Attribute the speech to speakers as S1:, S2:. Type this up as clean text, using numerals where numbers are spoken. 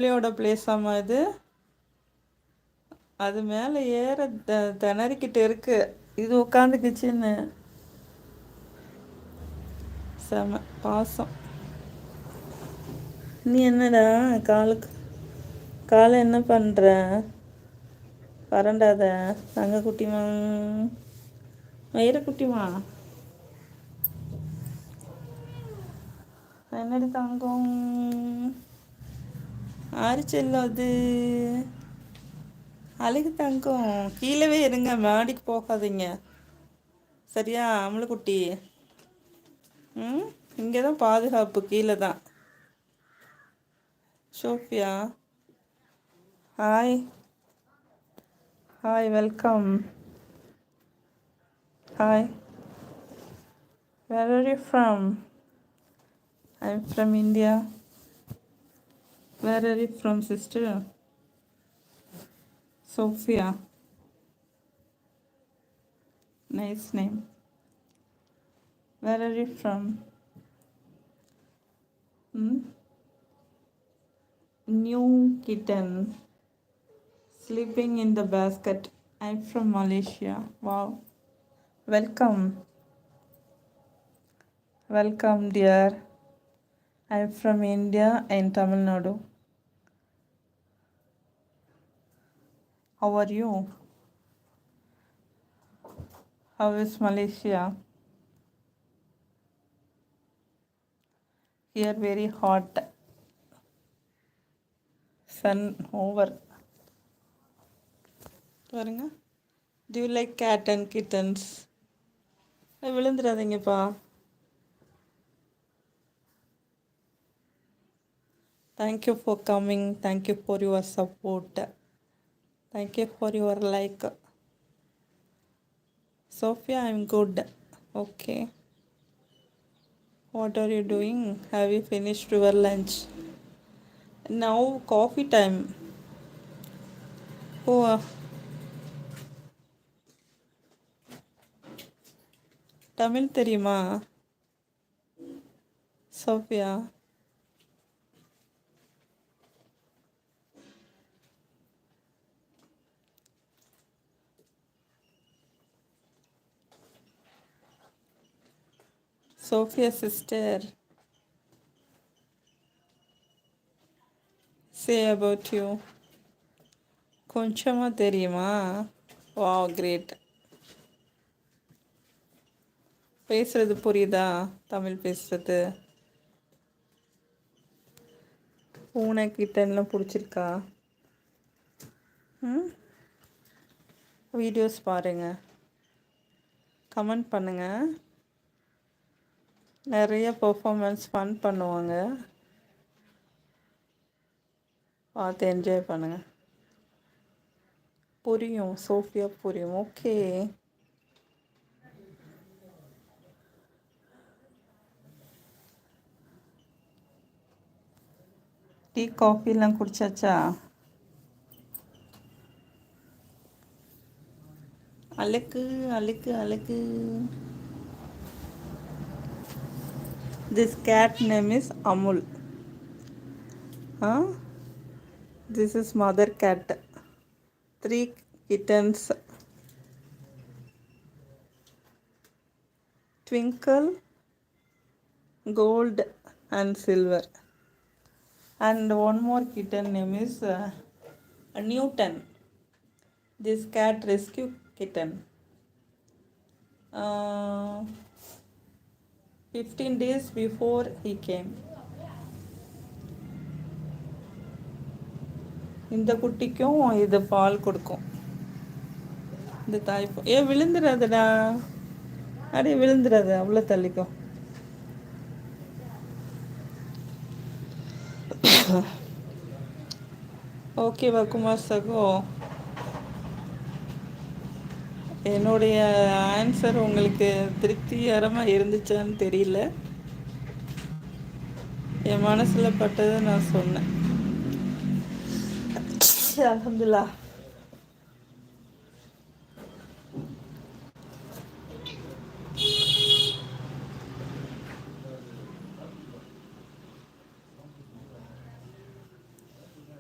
S1: பிள்ளையோட பிளேஸாமா இது? அது மேலே ஏற திணறிக்கிட்டு இருக்கு. இது உட்காந்துக்குச்சின்னு செம பாசம். நீ என்னடா காலை என்ன பண்ணுற? பரண்டாத தங்க குட்டிமா, வயிற குட்டிமா, என்னடி தங்கம்? ஆறு செல்லம் அது அழகு தங்கம். கீழவே இருங்க, மாடிக்கு போகாதீங்க சரியா அமலக்குட்டி? ம், இங்கே தான் பாதுகாப்பு, கீழே தான். Sophia, hi hi, welcome. Hi, where are you from? I am from India. Where are you from sister? Sophia. Nice name. Where are you from? New kitten. Sleeping in the basket. I'm from Malaysia. Wow. Welcome. Welcome, dear. I'm from India and Tamil Nadu. How are you? How is Malaysia? Here very hot. Sun over. பாருங்க. Do you like cat and kittens? விழுந்துடாதீங்கப்பா. Thank you for coming. Thank you for your support. Thank you for your like. Sophia, I'm good. Okay. What are you doing? Have you finished your lunch? Now coffee time. Oh, Tamil தெரியுமா Sofia? Sophia sister, say about you. கொஞ்சமா தெரியுமா? Wow, great. பேசுறது புரியுதா? தமிழ் பேசுறது. பூனை கிட்டன்லாம் பிடிச்சிருக்கா? Videos பாருங்க, comment பண்ணுங்க. நிறைய பெர்ஃபார்மன்ஸ் ஃபன் பண்ணுவாங்க, பார்த்து என்ஜாய் பண்ணுங்க. புரியும் சோஃபியா, புரியும். ஓகே. டீ காஃபிலாம் குடிச்சாச்சா? அழுக்கு அழுக்கு அழுக்கு. This cat name is Amul. This is mother cat. 3 kittens. Twinkle, gold and silver. And one more kitten name is Newton. This cat rescue kitten. 15 days before he came. இந்த குட்டிக்கும் இது பால் கொடுக்கும். இந்த தாய்ப்பா விழுந்துடாதடா. அடே விழுந்துடாத, அவ்வளோ தள்ளிக்கும். ஓகேவா குமார் சகோ? என்னுடைய ஆன்சர் உங்களுக்கு திருப்திகரமாக இருந்துச்சான்னு தெரியல. என் மனசில் பட்டதை நான் சொன்னேன். அல்ஹம்துலில்லாஹ்.